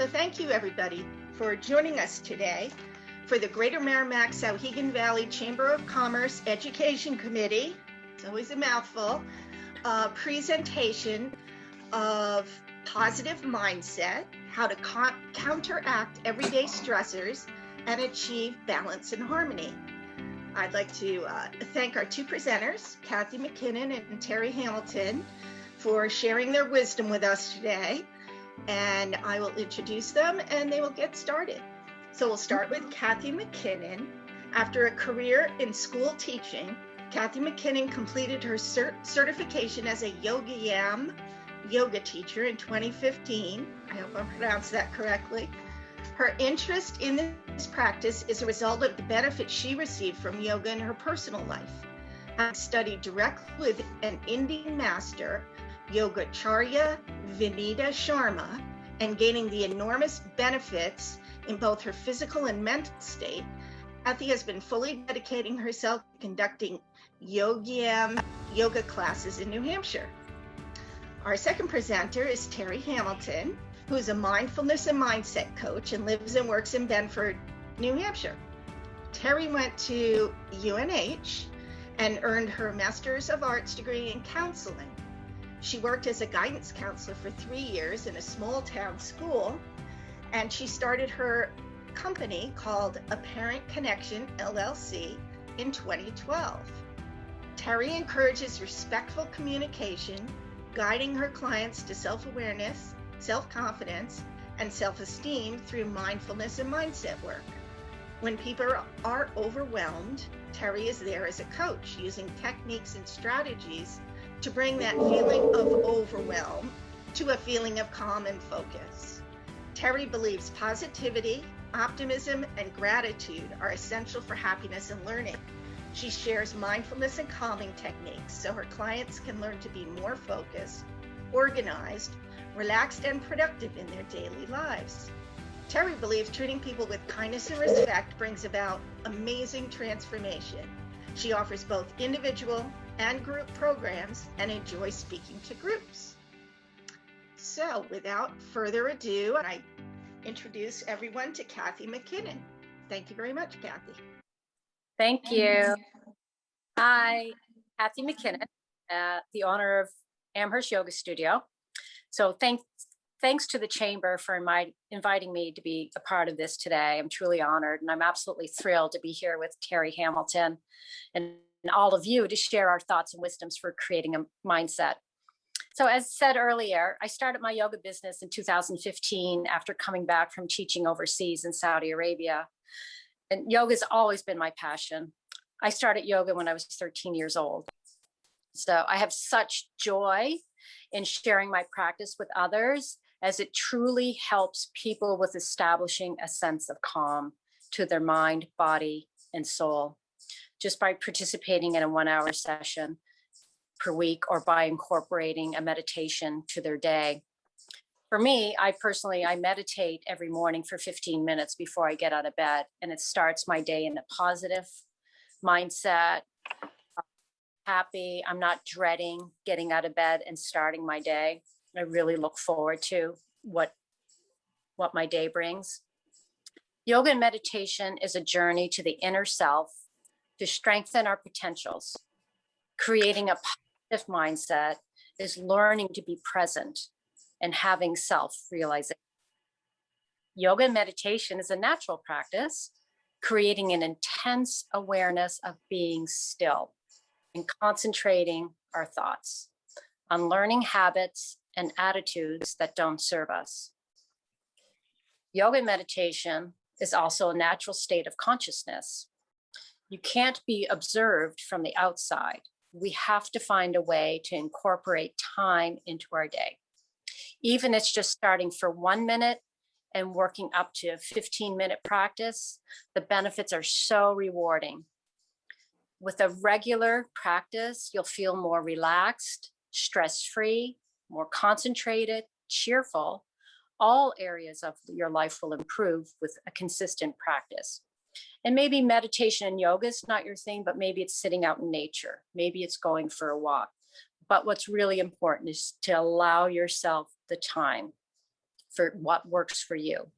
So thank you, everybody, for joining us today for the Greater Merrimack-Souhegan Valley Chamber of Commerce Education Committee, it's always a mouthful, presentation of positive mindset, how to counteract everyday stressors and achieve balance and harmony. I'd like to thank our two presenters, Kathy McKinnon and Terry Hamilton, for sharing their wisdom with us today. And I will introduce them and they will get started. So we'll start with Kathy McKinnon. After a career in school teaching, Kathy McKinnon completed her certification as a yoga teacher in 2015. I hope I pronounced that correctly. Her interest in this practice is a result of the benefits she received from yoga in her personal life. Having studied directly with an Indian master, Yogacharya Vinita Sharma, and gaining the enormous benefits in both her physical and mental state, Kathy has been fully dedicating herself to conducting yoga classes in New Hampshire. Our second presenter is Terry Hamilton, who is a mindfulness and mindset coach and lives and works in Bedford, New Hampshire. Terry went to UNH and earned her Master's of Arts degree in counseling. She worked as a guidance counselor for 3 years in a small town school, and she started her company called Apparent Connection LLC in 2012. Terry encourages respectful communication, guiding her clients to self-awareness, self-confidence, and self-esteem through mindfulness and mindset work. When people are overwhelmed, Terry is there as a coach, using techniques and strategies to bring that feeling of overwhelm to a feeling of calm and focus. Terry believes positivity, optimism, and gratitude are essential for happiness and learning. She shares mindfulness and calming techniques so her clients can learn to be more focused, organized, relaxed, and productive in their daily lives. Terry believes treating people with kindness and respect brings about amazing transformation. She offers both individual and group programs and enjoys speaking to groups. So without further ado, I introduce everyone to Kathy McKinnon. Thank you very much, Kathy. Thank you. Hi, Kathy McKinnon, the owner of Amherst Yoga Studio. So thanks to the Chamber for inviting me to be a part of this today. I'm truly honored, and I'm absolutely thrilled to be here with Terry Hamilton and all of you to share our thoughts and wisdoms for creating a mindset. So as said earlier, I started my yoga business in 2015 after coming back from teaching overseas in Saudi Arabia. And yoga has always been my passion. I started yoga when I was 13 years old. So I have such joy in sharing my practice with others, as it truly helps people with establishing a sense of calm to their mind, body, and soul, just by participating in a 1-hour session per week or by incorporating a meditation to their day. For me, I meditate every morning for 15 minutes before I get out of bed, and it starts my day in a positive mindset, happy. I'm not dreading getting out of bed and starting my day. I really look forward to what my day brings. Yoga and meditation is a journey to the inner self to strengthen our potentials. Creating a positive mindset is learning to be present and having self-realization. Yoga and meditation is a natural practice, creating an intense awareness of being still and concentrating our thoughts on learning habits and attitudes that don't serve us. Yoga and meditation is also a natural state of consciousness. You can't be observed from the outside. We have to find a way to incorporate time into our day. Even it's just starting for 1 minute and working up to a 15-minute practice, the benefits are so rewarding. With a regular practice, you'll feel more relaxed, stress-free, more concentrated, cheerful. All areas of your life will improve with a consistent practice. And maybe meditation and yoga is not your thing, but maybe it's sitting out in nature. Maybe it's going for a walk. But what's really important is to allow yourself the time for what works for you.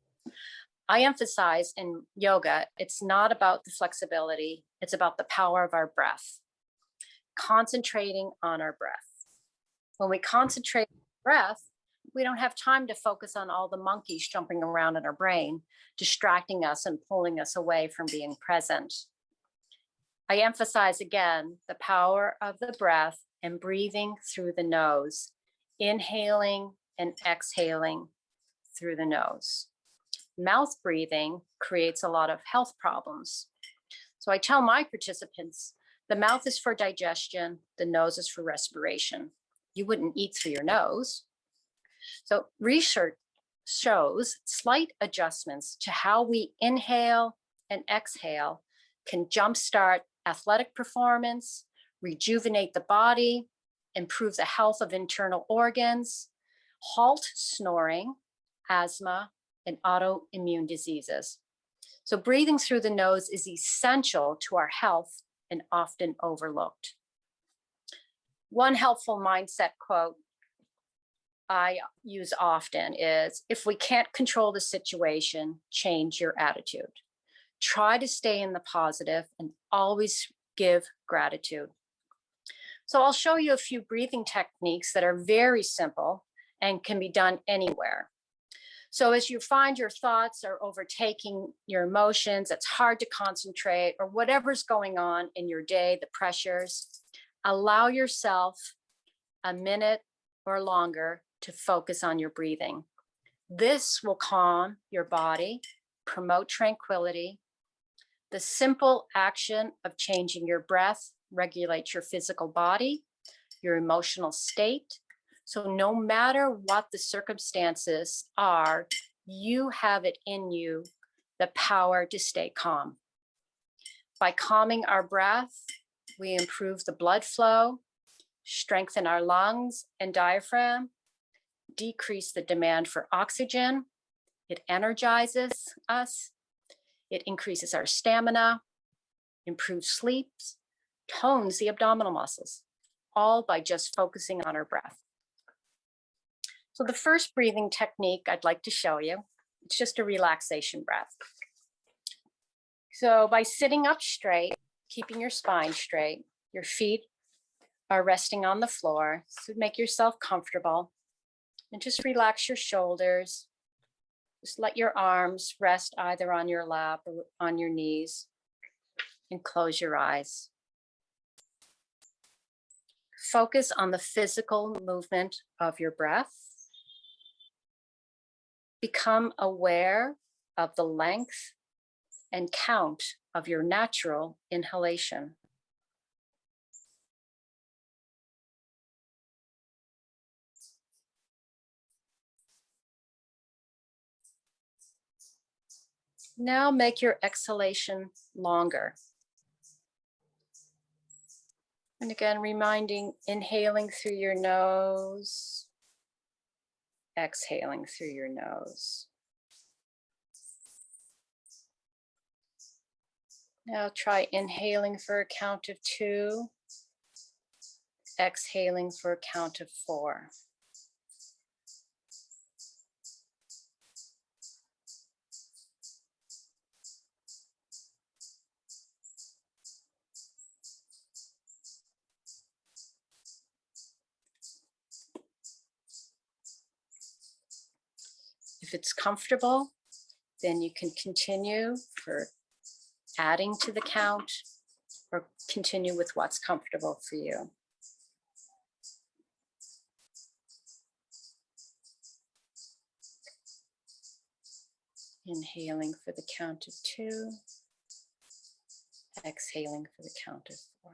I emphasize in yoga, it's not about the flexibility, it's about the power of our breath, concentrating on our breath. When we concentrate on breath, we don't have time to focus on all the monkeys jumping around in our brain, distracting us and pulling us away from being present. I emphasize again the power of the breath and breathing through the nose, inhaling and exhaling through the nose. Mouth breathing creates a lot of health problems. So I tell my participants, the mouth is for digestion, the nose is for respiration. You wouldn't eat through your nose. So research shows slight adjustments to how we inhale and exhale can jumpstart athletic performance, rejuvenate the body, improve the health of internal organs, halt snoring, asthma, and autoimmune diseases. So breathing through the nose is essential to our health and often overlooked. One helpful mindset quote I use often is, if we can't control the situation, change your attitude. Try to stay in the positive and always give gratitude. So I'll show you a few breathing techniques that are very simple and can be done anywhere. So as you find your thoughts are overtaking your emotions, it's hard to concentrate, or whatever's going on in your day, the pressures, allow yourself a minute or longer to focus on your breathing. This will calm your body, promote tranquility. The simple action of changing your breath regulates your physical body, your emotional state. So no matter what the circumstances are, you have it in you, the power to stay calm. By calming our breath, we improve the blood flow, strengthen our lungs and diaphragm, decrease the demand for oxygen. It energizes us. It increases our stamina, improves sleep, tones the abdominal muscles, all by just focusing on our breath. So the first breathing technique I'd like to show you, it's just a relaxation breath. So by sitting up straight, keeping your spine straight, your feet are resting on the floor, so make yourself comfortable and just relax your shoulders. Just let your arms rest either on your lap or on your knees, and close your eyes. Focus on the physical movement of your breath. Become aware of the length and count of your natural inhalation. Now make your exhalation longer. And again, reminding, inhaling through your nose, exhaling through your nose. Now try inhaling for a count of 2, exhaling for a count of 4. If it's comfortable, then you can continue for adding to the count or continue with what's comfortable for you. Inhaling for the count of 2, exhaling for the count of 4.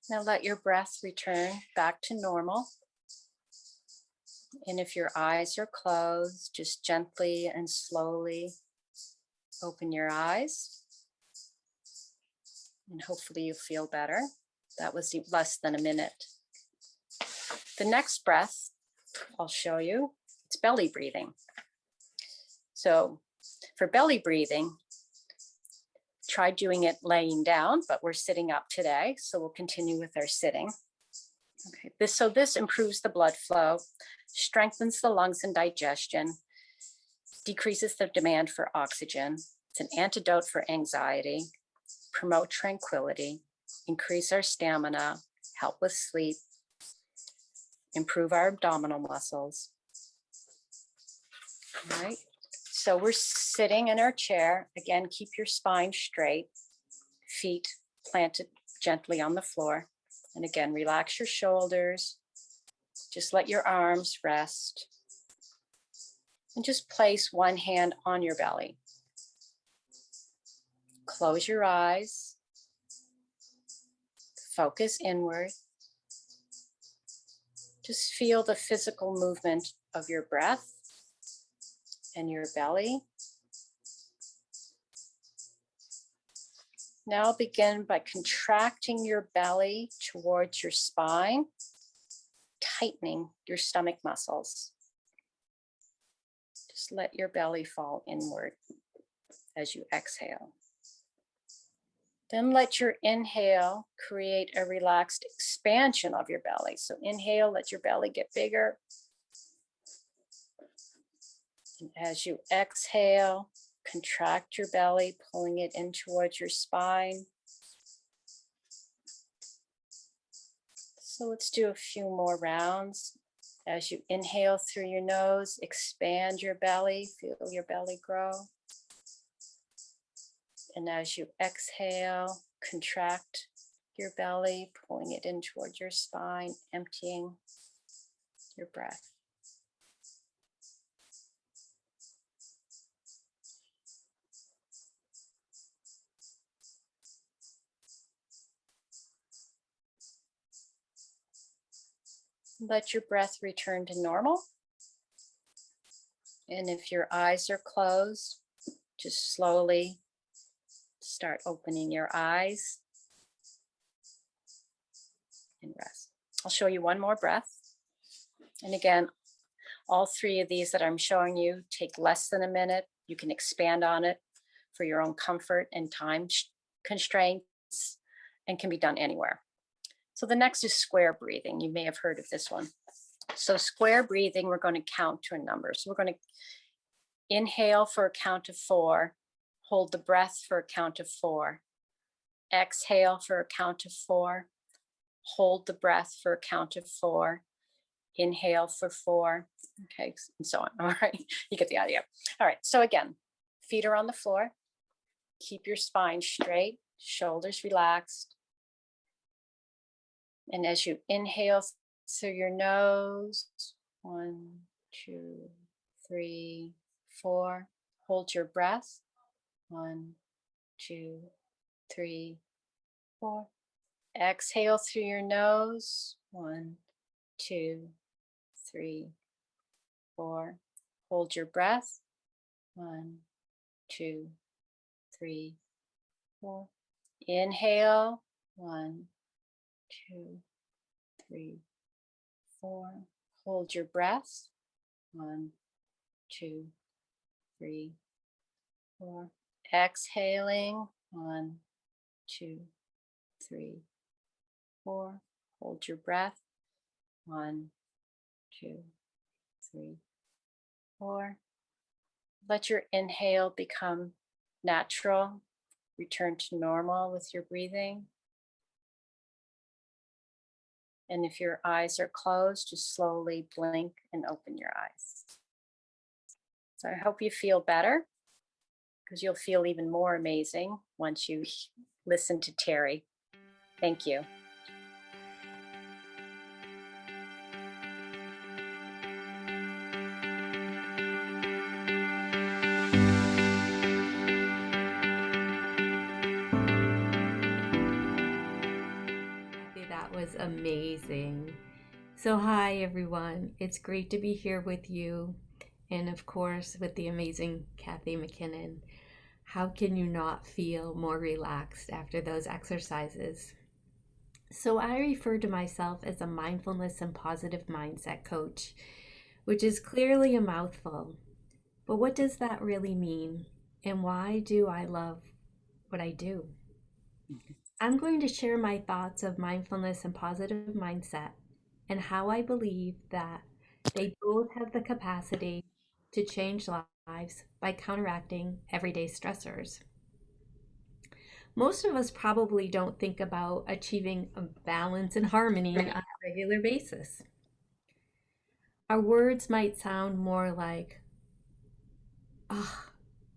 Now let your breath return back to normal. And if your eyes are closed, just gently and slowly open your eyes. And hopefully you feel better. That was less than a minute. The next breath I'll show you, it's belly breathing. So for belly breathing, try doing it laying down, but we're sitting up today, so we'll continue with our sitting. Okay, this improves the blood flow, strengthens the lungs and digestion, decreases the demand for oxygen. It's an antidote for anxiety, promote tranquility, increase our stamina, help with sleep, improve our abdominal muscles. All right, so we're sitting in our chair. Again, keep your spine straight, feet planted gently on the floor. And again, relax your shoulders. Just let your arms rest. And just place one hand on your belly. Close your eyes. Focus inward. Just feel the physical movement of your breath and your belly. Now begin by contracting your belly towards your spine, tightening your stomach muscles. Just let your belly fall inward as you exhale. Then let your inhale create a relaxed expansion of your belly. So inhale, let your belly get bigger. And as you exhale, contract your belly, pulling it in towards your spine. So let's do a few more rounds. As you inhale through your nose, expand your belly, feel your belly grow. And as you exhale, contract your belly, pulling it in towards your spine, emptying your breath. Let your breath return to normal. And if your eyes are closed, just slowly start opening your eyes and rest. I'll show you one more breath. And again, all three of these that I'm showing you take less than a minute. You can expand on it for your own comfort and time constraints, and can be done anywhere. So the next is square breathing. You may have heard of this one. So square breathing, we're going to count to a number. So we're going to inhale for a count of 4, hold the breath for a count of 4, exhale for a count of 4, hold the breath for a count of 4, inhale for 4, okay, and so on. All right, you get the idea. All right, so again, feet are on the floor. Keep your spine straight, shoulders relaxed. And as you inhale through your nose, 1, 2, 3, 4, hold your breath, 1, 2, 3, 4. Exhale through your nose, 1, 2, 3, 4. Hold your breath, 1, 2, 3, 4. Inhale, 1, 2, 3, 4. Hold your breath, 1, 2, 3, 4. Exhaling, 1, 2, 3, 4. Hold your breath, 1, 2, 3, 4. Let your inhale become natural. Return to normal with your breathing. And if your eyes are closed, just slowly blink and open your eyes. So I hope you feel better, because you'll feel even more amazing once you listen to Terry. Thank you. That was amazing. So hi everyone, it's great to be here with you, and of course with the amazing Kathy McKinnon. How can you not feel more relaxed after those exercises? So I refer to myself as a mindfulness and positive mindset coach, which is clearly a mouthful. But what does that really mean? And why do I love what I do? I'm going to share my thoughts of mindfulness and positive mindset and how I believe that they both have the capacity to change lives by counteracting everyday stressors. Most of us probably don't think about achieving a balance and harmony on a regular basis. Our words might sound more like, "Ah,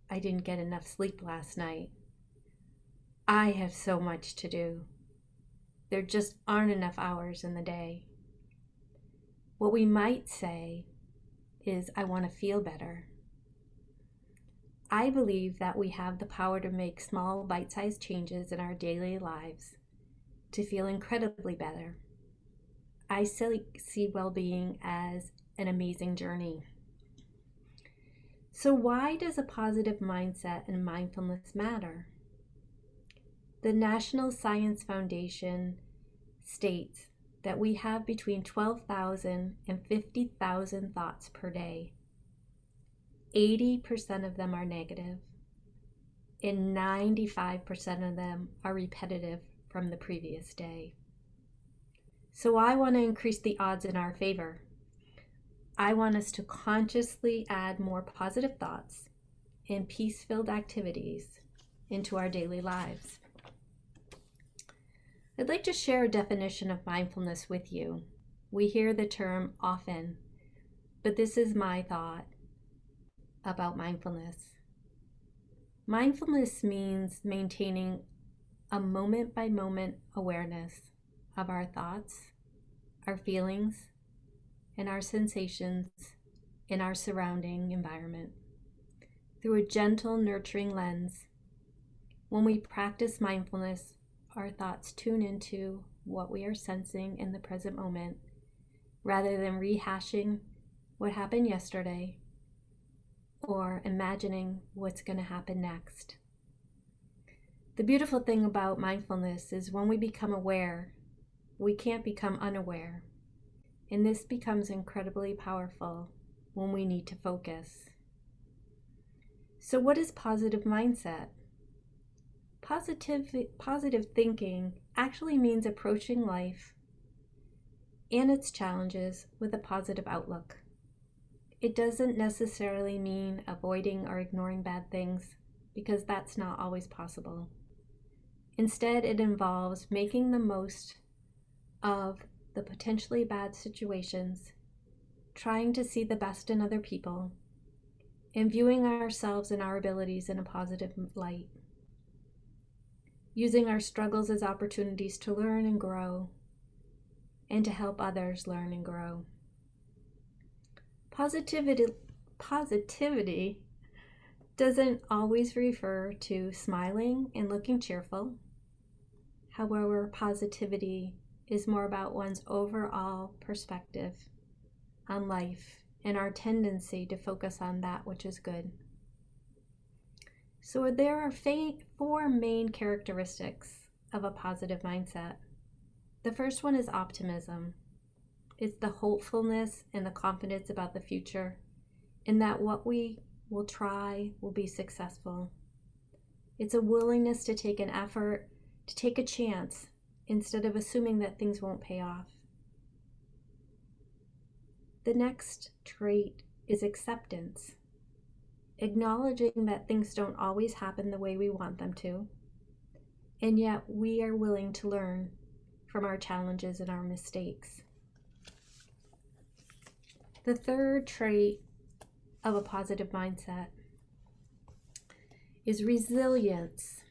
I didn't get enough sleep last night. I have so much to do. There just aren't enough hours in the day." What we might say is, "I want to feel better." I believe that we have the power to make small, bite-sized changes in our daily lives to feel incredibly better. I see well-being as an amazing journey. So why does a positive mindset and mindfulness matter? The National Science Foundation states that we have between 12,000 and 50,000 thoughts per day. 80% of them are negative, and 95% of them are repetitive from the previous day. So I want to increase the odds in our favor. I want us to consciously add more positive thoughts and peace-filled activities into our daily lives. I'd like to share a definition of mindfulness with you. We hear the term often, but this is my thought about mindfulness. Mindfulness means maintaining a moment-by-moment awareness of our thoughts, our feelings, and our sensations in our surrounding environment through a gentle, nurturing lens. When we practice mindfulness, our thoughts tune into what we are sensing in the present moment rather than rehashing what happened yesterday or imagining what's going to happen next. The beautiful thing about mindfulness is when we become aware, we can't become unaware. And this becomes incredibly powerful when we need to focus. So what is positive mindset? Positive thinking actually means approaching life and its challenges with a positive outlook. It doesn't necessarily mean avoiding or ignoring bad things, because that's not always possible. Instead, it involves making the most of the potentially bad situations, trying to see the best in other people, and viewing ourselves and our abilities in a positive light. Using our struggles as opportunities to learn and grow, and to help others learn and grow. Positivity doesn't always refer to smiling and looking cheerful. However, positivity is more about one's overall perspective on life and our tendency to focus on that which is good. So there are 4 main characteristics of a positive mindset. The first one is optimism. It's the hopefulness and the confidence about the future, and that what we will try will be successful. It's a willingness to take an effort, to take a chance, instead of assuming that things won't pay off. The next trait is acceptance. Acknowledging that things don't always happen the way we want them to, and yet we are willing to learn from our challenges and our mistakes. The third trait of a positive mindset is resilience.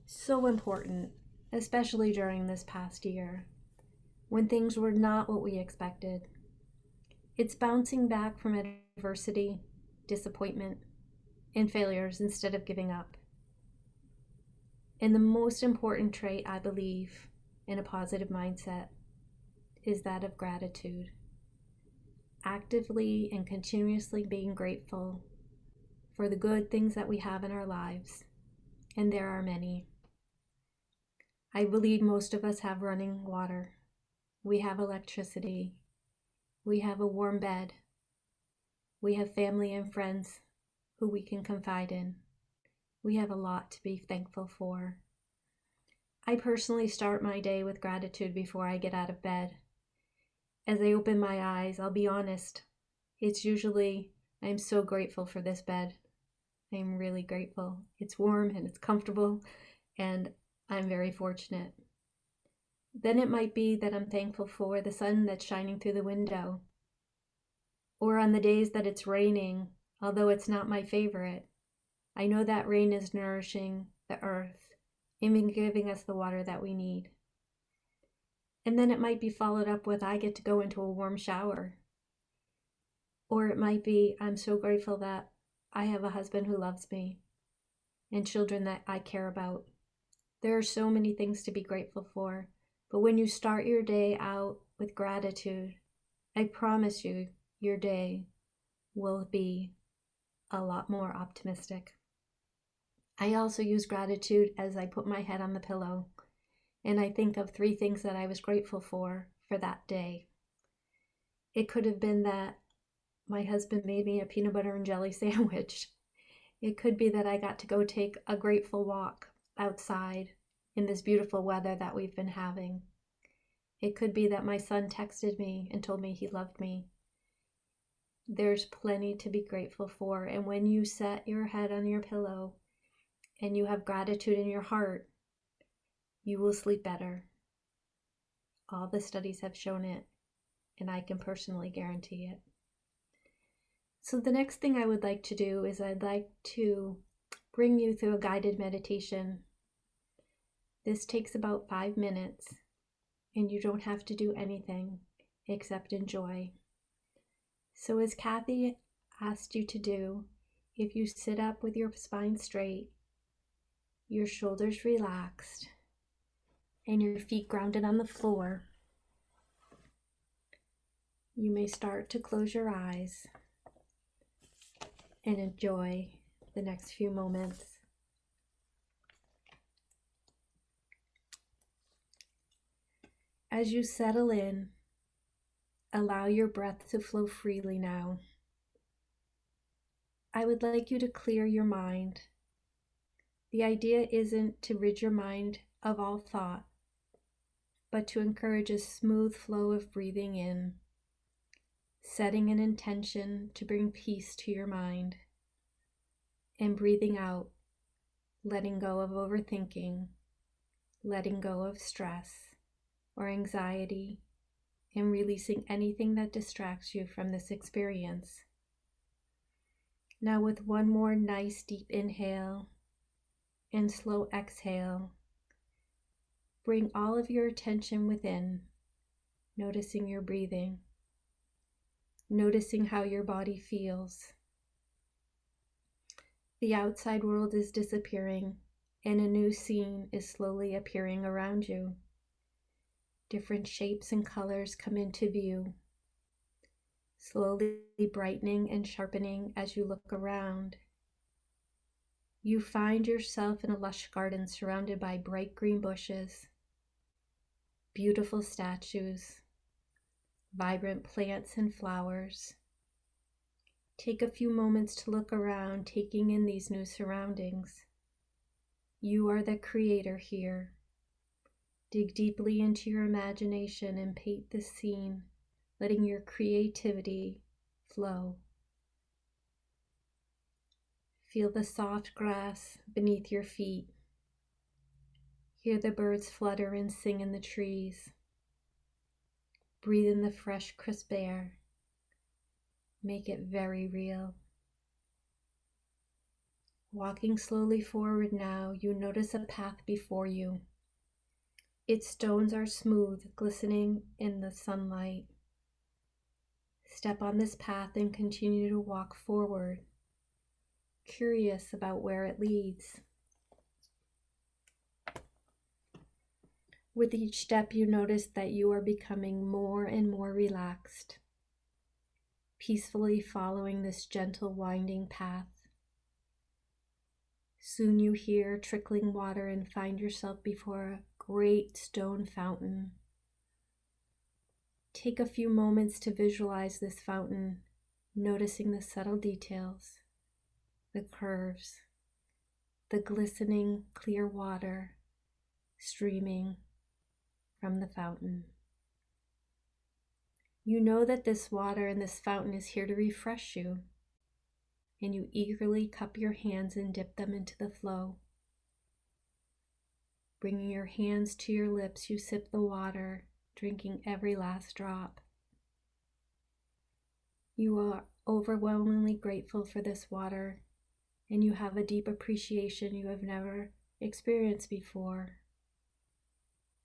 So important, especially during this past year, when things were not what we expected. It's bouncing back from adversity, disappointment, and failures instead of giving up. And the most important trait, I believe, in a positive mindset is that of gratitude. Actively and continuously being grateful for the good things that we have in our lives, and there are many. I believe most of us have running water. We have electricity. We have a warm bed. We have family and friends who we can confide in. We have a lot to be thankful for. I personally start my day with gratitude before I get out of bed. As I open my eyes, I'll be honest, it's usually, I'm so grateful for this bed. I'm really grateful. It's warm and it's comfortable, and I'm very fortunate. Then it might be that I'm thankful for the sun that's shining through the window. Or on the days that it's raining, although it's not my favorite, I know that rain is nourishing the earth and giving us the water that we need. And then it might be followed up with, I get to go into a warm shower. Or it might be, I'm so grateful that I have a husband who loves me and children that I care about. There are so many things to be grateful for, but when you start your day out with gratitude, I promise you, your day will be a lot more optimistic. I also use gratitude as I put my head on the pillow and I think of 3 things that I was grateful for that day. It could have been that my husband made me a peanut butter and jelly sandwich. It could be that I got to go take a grateful walk outside in this beautiful weather that we've been having. It could be that my son texted me and told me he loved me. There's plenty to be grateful for, and when you set your head on your pillow and you have gratitude in your heart, you will sleep better. All the studies have shown it, and I can personally guarantee it. So the next thing I would like to do is I'd like to bring you through a guided meditation. This takes about 5 minutes, and you don't have to do anything except enjoy. So as Kathy asked you to do, if you sit up with your spine straight, your shoulders relaxed, and your feet grounded on the floor, you may start to close your eyes and enjoy the next few moments. As you settle in, allow your breath to flow freely now. I would like you to clear your mind. The idea isn't to rid your mind of all thought, but to encourage a smooth flow of breathing in, setting an intention to bring peace to your mind, and breathing out, letting go of overthinking, letting go of stress or anxiety, and releasing anything that distracts you from this experience. Now with one more nice deep inhale and slow exhale, bring all of your attention within, noticing your breathing, noticing how your body feels. The outside world is disappearing and a new scene is slowly appearing around you. Different shapes and colors come into view, slowly brightening and sharpening as you look around. You find yourself in a lush garden surrounded by bright green bushes, beautiful statues, vibrant plants and flowers. Take a few moments to look around, taking in these new surroundings. You are the creator here. Dig deeply into your imagination and paint the scene, letting your creativity flow. Feel the soft grass beneath your feet. Hear the birds flutter and sing in the trees. Breathe in the fresh, crisp air. Make it very real. Walking slowly forward now, you notice a path before you. Its stones are smooth, glistening in the sunlight. Step on this path and continue to walk forward, curious about where it leads. With each step, you notice that you are becoming more and more relaxed, peacefully following this gentle winding path. Soon you hear trickling water and find yourself before a great stone fountain. Take a few moments to visualize this fountain, noticing the subtle details, the curves, the glistening clear water streaming from the fountain. You know that this water and this fountain is here to refresh you, and you eagerly cup your hands and dip them into the flow. Bringing your hands to your lips, you sip the water, drinking every last drop. You are overwhelmingly grateful for this water, and you have a deep appreciation you have never experienced before.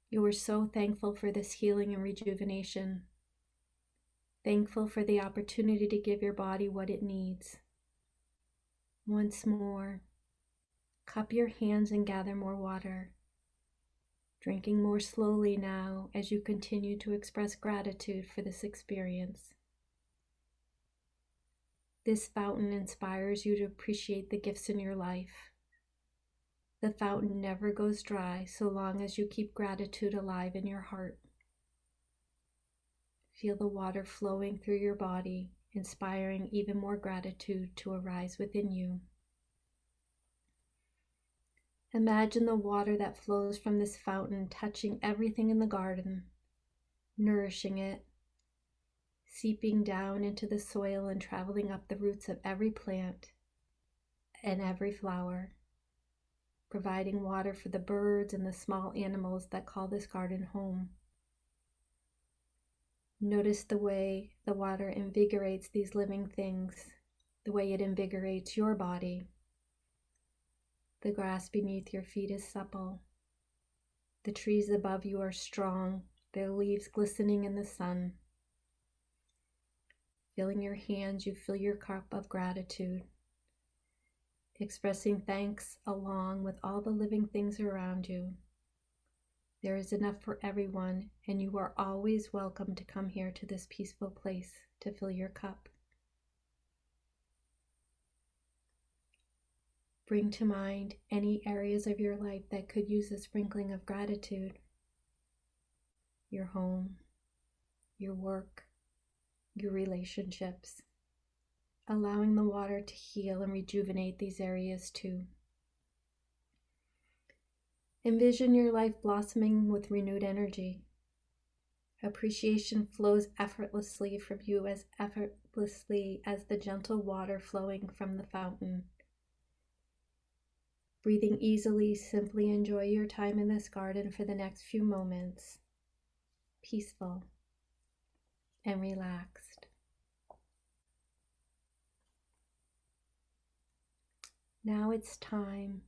You are so thankful for this healing and rejuvenation, thankful for the opportunity to give your body what it needs. Once more, cup your hands and gather more water, drinking more slowly now as you continue to express gratitude for this experience. This fountain inspires you to appreciate the gifts in your life. The fountain never goes dry so long as you keep gratitude alive in your heart. Feel the water flowing through your body, inspiring even more gratitude to arise within you. Imagine the water that flows from this fountain touching everything in the garden, nourishing it, seeping down into the soil and traveling up the roots of every plant and every flower, providing water for the birds and the small animals that call this garden home. Notice the way the water invigorates these living things, the way it invigorates your body. The grass beneath your feet is supple. The trees above you are strong, their leaves glistening in the sun. Filling your hands, you fill your cup of gratitude, expressing thanks along with all the living things around you. There is enough for everyone, and you are always welcome to come here to this peaceful place to fill your cup. Bring to mind any areas of your life that could use a sprinkling of gratitude. Your home, your work, your relationships, allowing the water to heal and rejuvenate these areas too. Envision your life blossoming with renewed energy. Appreciation flows effortlessly from you as effortlessly as the gentle water flowing from the fountain. Breathing easily, simply enjoy your time in this garden for the next few moments, peaceful and relaxed. Now it's time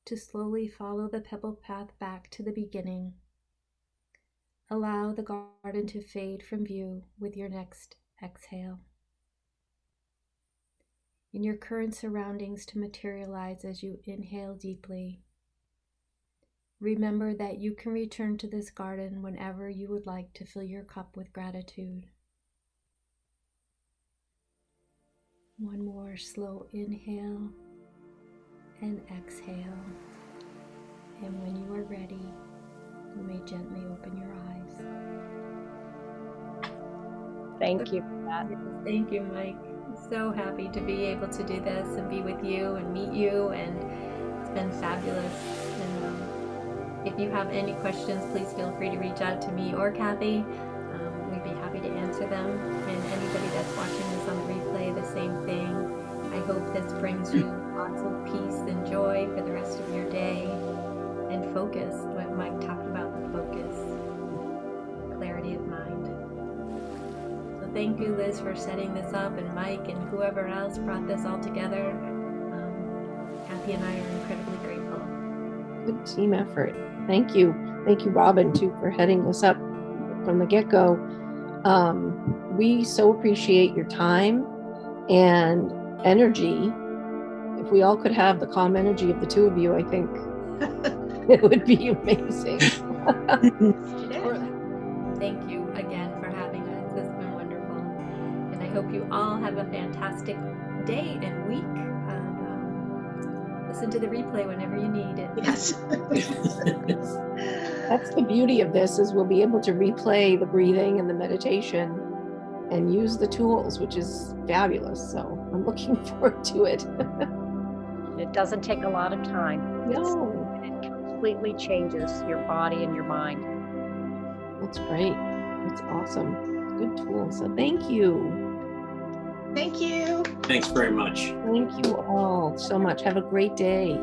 to slowly follow the pebbled path back to the beginning. Allow the garden to fade from view with your next exhale, and your current surroundings to materialize as you inhale deeply. Remember that you can return to this garden whenever you would like to fill your cup with gratitude. One more slow inhale and exhale. And when you are ready, you may gently open your eyes. Thank you for that. Thank you, Mike. I'm so happy to be able to do this and be with you and meet you, and it's been fabulous. And if you have any questions, please feel free to reach out to me or Kathy. We'd be happy to answer them. And anybody that's watching this on the replay, the same thing. I hope this brings you lots of peace and joy for the rest of your day, and focus, what Mike talked about, the focus, clarity of mind. So thank you, Liz, for setting this up, and Mike and whoever else brought this all together. Kathy and I are incredibly grateful. Good team effort. Thank you. Thank you, Robin, too, for heading this up from the get-go. We so appreciate your time and energy. If we all could have the calm energy of the two of you, I think it would be amazing. Thank you again for having us. It's been wonderful. And I hope you all have a fantastic day and week. Listen to the replay whenever you need it. Yes. That's the beauty of this, is we'll be able to replay the breathing and the meditation and use the tools, which is fabulous. So I'm looking forward to it. It doesn't take a lot of time. No. It completely changes your body and your mind. That's great. That's awesome. good tool. So thank you. Thank you. Thanks very much. Thank you all so much. Have a great day.